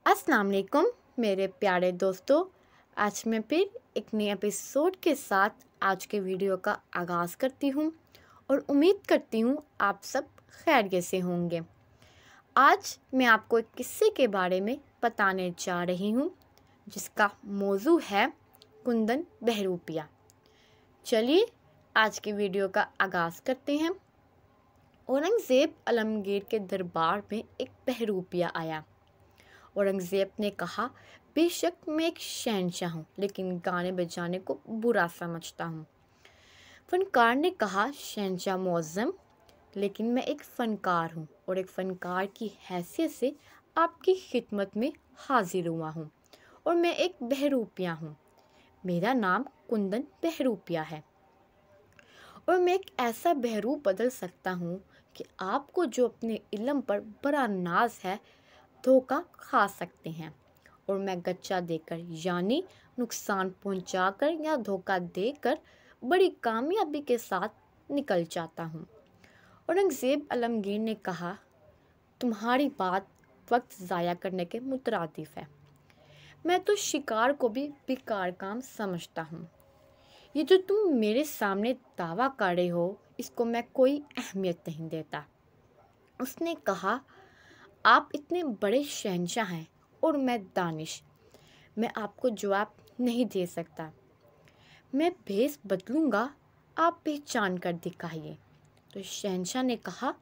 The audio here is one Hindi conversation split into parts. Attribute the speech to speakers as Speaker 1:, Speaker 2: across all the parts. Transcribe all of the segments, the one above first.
Speaker 1: अस्सलाम वालेकुम मेरे प्यारे दोस्तों। आज मैं फिर एक नए एपिसोड के साथ आज के वीडियो का आगाज़ करती हूँ और उम्मीद करती हूँ आप सब खैरियत से होंगे। आज मैं आपको एक किस्से के बारे में बताने जा रही हूँ जिसका मौजू है कुंदन बहरूपिया। चलिए आज के वीडियो का आगाज़ करते हैं। औरंगज़ेब आलमगीर के दरबार में एक बहरूपिया आया। औरंगज़ेब ने कहा, बेशक मैं एक शहंशाह हूँ लेकिन गाने बजाने को बुरा समझता हूँ। फनकार ने कहा, शहंशाह मुअज़्ज़म, लेकिन मैं एक फ़नकार हूँ और एक फ़नकार की हैसियत से आपकी खिदमत में हाजिर हुआ हूँ और मैं एक बहरूपिया हूँ। मेरा नाम कुंदन बहरूपिया है और मैं एक ऐसा बहरूप बदल सकता हूँ कि आपको जो अपने इल्म पर बड़ा नाज है धोखा खा सकते हैं और मैं गच्चा देकर यानी नुकसान पहुंचाकर या धोखा देकर बड़ी कामयाबी के साथ निकल जाता हूं। औरंगज़ेब आलमगीर ने कहा, तुम्हारी बात वक्त ज़ाया करने के मुतरादिफ है। मैं तो शिकार को भी बेकार काम समझता हूँ। ये जो तुम मेरे सामने दावा कर रहे हो इसको मैं कोई अहमियत नहीं देता। उसने कहा, आप इतने बड़े शहंशाह हैं और मैं दानिश, मैं आपको जवाब नहीं दे सकता। मैं भेस बदलूंगा, आप पहचान कर दिखाइए। तो शहंशाह ने कहा,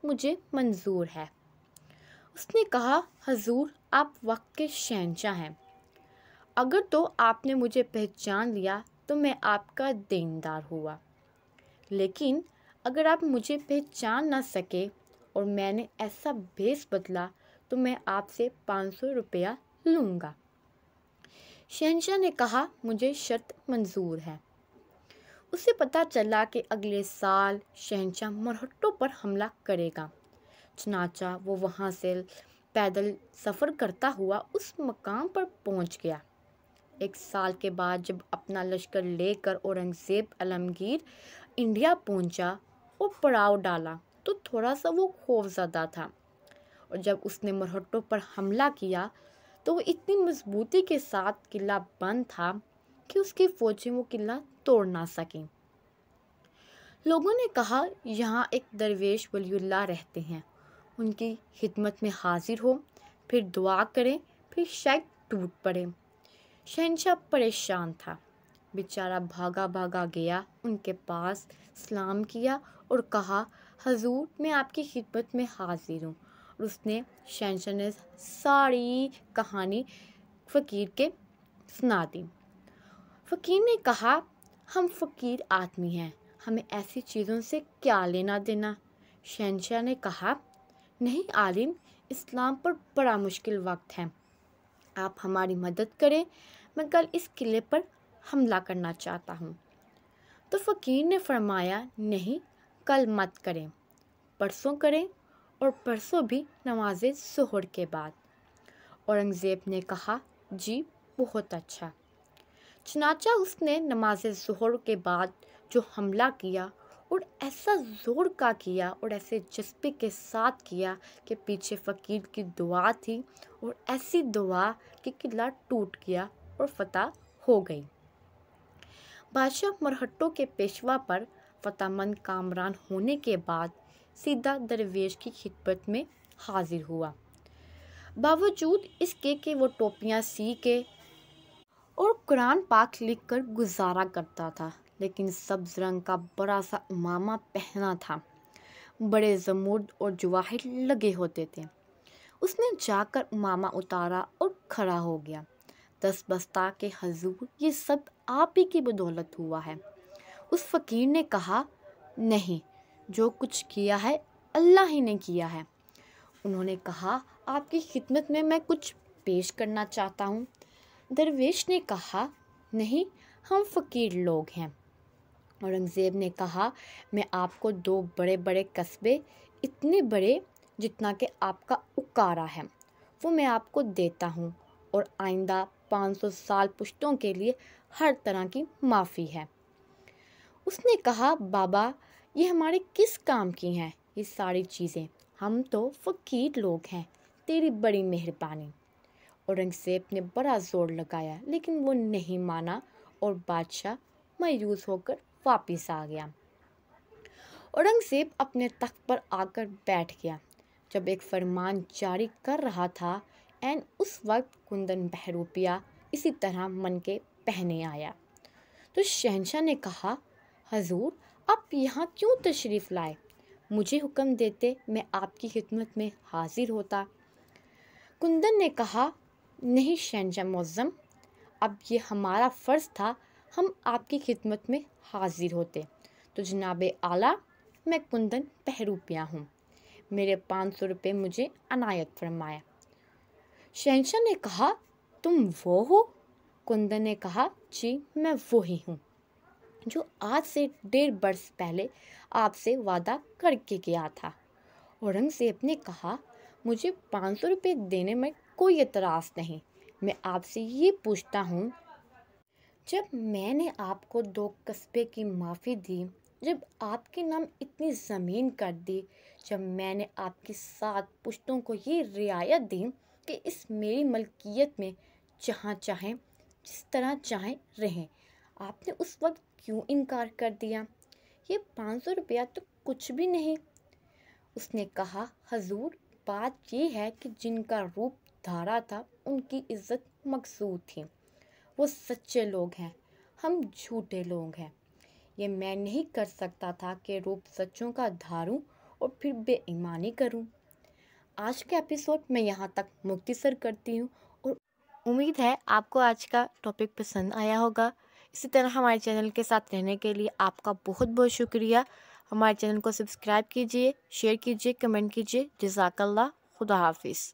Speaker 1: मुझे मंजूर है। उसने कहा, हजूर आप वक्त के शहंशाह हैं। अगर तो आपने मुझे पहचान लिया तो मैं आपका देनदार हुआ, लेकिन अगर आप मुझे पहचान ना सके और मैंने ऐसा भेस बदला तो मैं आपसे 500 रुपया लूँगा। शहंशाह ने कहा, मुझे शर्त मंजूर है। उसे पता चला कि अगले साल शहंशाह मरहट्टों पर हमला करेगा। चनाचा वो वहाँ से पैदल सफ़र करता हुआ उस मकाम पर पहुँच गया। 1 साल के बाद जब अपना लश्कर लेकर औरंगज़ेब आलमगीर इंडिया पहुँचा और पड़ाव डाला तो थोड़ा सा वो खौफज़दा था और जब उसने मरहट्टों पर हमला किया तो वो इतनी मजबूती के साथ किला बंद था कि उसकी फौजें वो किला तोड़ ना सकें। लोगों ने कहा, यहाँ एक दरवेश वलीउल्लाह रहते हैं, उनकी खिदमत में हाजिर हो, फिर दुआ करें, फिर शायद टूट पड़े। शहंशाह परेशान था। बेचारा भागा भागा गया उनके पास, सलाम किया और कहा, हजूर मैं आपकी खिदमत में हाजिर हूँ। और उसने शहंशाह ने सारी कहानी फ़कीर के सुना दी। फ़कीर ने कहा, हम फ़कीर आदमी हैं, हमें ऐसी चीज़ों से क्या लेना देना। शहंशाह ने कहा, नहीं आलिम, इस्लाम पर बड़ा मुश्किल वक्त है, आप हमारी मदद करें, मैं कल इस किले पर हमला करना चाहता हूँ। तो फ़कीर ने फरमाया, नहीं कल मत करें, परसों करें और परसों भी नमाज़े ज़ोहर के बाद। औरंगज़ेब ने कहा, जी बहुत अच्छा। चनाचा उसने नमाज़े ज़ोहर के बाद जो हमला किया और ऐसा ज़ोर का किया और ऐसे जज्बे के साथ किया कि पीछे फ़कीर की दुआ थी और ऐसी दुआ कि किला टूट गया और फतह हो गई। बादशाह मरहट्टों के पेशवा पर फतहमंद कामरान होने के बाद सीधा दरवेश की खिदमत में हाजिर हुआ। बावजूद इसके कि वो टोपियाँ सी के और कुरान पाक लिख कर गुजारा करता था, लेकिन सब्ज़ रंग का बड़ा सा उमामा पहना था, बड़े ज़मुर्द और जवाहिर लगे होते थे। उसने जाकर उमामा उतारा और खड़ा हो गया। दस बस्ता के हजूर, ये सब आप ही की बदौलत हुआ है। उस फ़कीर ने कहा, नहीं, जो कुछ किया है अल्लाह ही ने किया है। उन्होंने कहा, आपकी खिदमत में मैं कुछ पेश करना चाहता हूँ। दरवेश ने कहा, नहीं, हम फ़कीर लोग हैं। औरंगज़ेब ने कहा, मैं आपको 2 बड़े बड़े कस्बे, इतने बड़े जितना कि आपका उकारा है, वो मैं आपको देता हूँ और आइंदा 500 साल पुश्तों के लिए हर तरह की माफ़ी है। उसने कहा, बाबा ये हमारे किस काम की हैं ये सारी चीज़ें, हम तो फ़कीर लोग हैं, तेरी बड़ी मेहरबानी। औरंगज़ेब ने बड़ा ज़ोर लगाया लेकिन वो नहीं माना और बादशाह मायूस होकर वापस आ गया। औरंगज़ेब अपने तख्त पर आकर बैठ गया। जब एक फरमान जारी कर रहा था, एन उस वक्त कुंदन बहरूपिया इसी तरह मन के पहने आया। तो शहंशाह ने कहा, हजूर आप यहाँ क्यों तशरीफ़ लाए? मुझे हुक्म देते मैं आपकी खिदमत में हाजिर होता। कुंदन ने कहा, नहीं शहंशाह मुअज़्ज़म, अब ये हमारा फ़र्ज़ था, हम आपकी खिदमत में हाजिर होते। तो जनाब आला, मैं कुंदन बहरूपिया हूँ, मेरे 500 रुपये मुझे अनायत फरमाया। शहंशाह ने कहा, तुम वो हो? कुंदन ने कहा, जी मैं वो ही हूँ जो आज से 1.5 बरस पहले आपसे वादा करके गया था। औरंगज़ेब ने कहा, मुझे 500 रुपये देने में कोई एतराज़ नहीं। मैं आपसे ये पूछता हूँ, जब मैंने आपको 2 कस्बे की माफ़ी दी, जब आपके नाम इतनी ज़मीन कर दी, जब मैंने आपकी 7 पुश्तों को ये रियायत दी कि इस मेरी मलकियत में जहाँ चाहें जिस तरह चाहें रहें, आपने उस वक्त क्यों इनकार कर दिया? ये 500 रुपया तो कुछ भी नहीं। उसने कहा, हजूर बात ये है कि जिनका रूप धारा था उनकी इज्जत मकसूद थी। वो सच्चे लोग हैं, हम झूठे लोग हैं। ये मैं नहीं कर सकता था कि रूप सच्चों का धारूं और फिर बेईमानी करूं। आज का एपिसोड मैं यहाँ तक मुख्तसर करती हूँ और उम्मीद है आपको आज का टॉपिक पसंद आया होगा। इसी तरह हमारे चैनल के साथ रहने के लिए आपका बहुत बहुत शुक्रिया। हमारे चैनल को सब्सक्राइब कीजिए, शेयर कीजिए, कमेंट कीजिए। जज़ाकल्लाह, खुदा हाफिज़।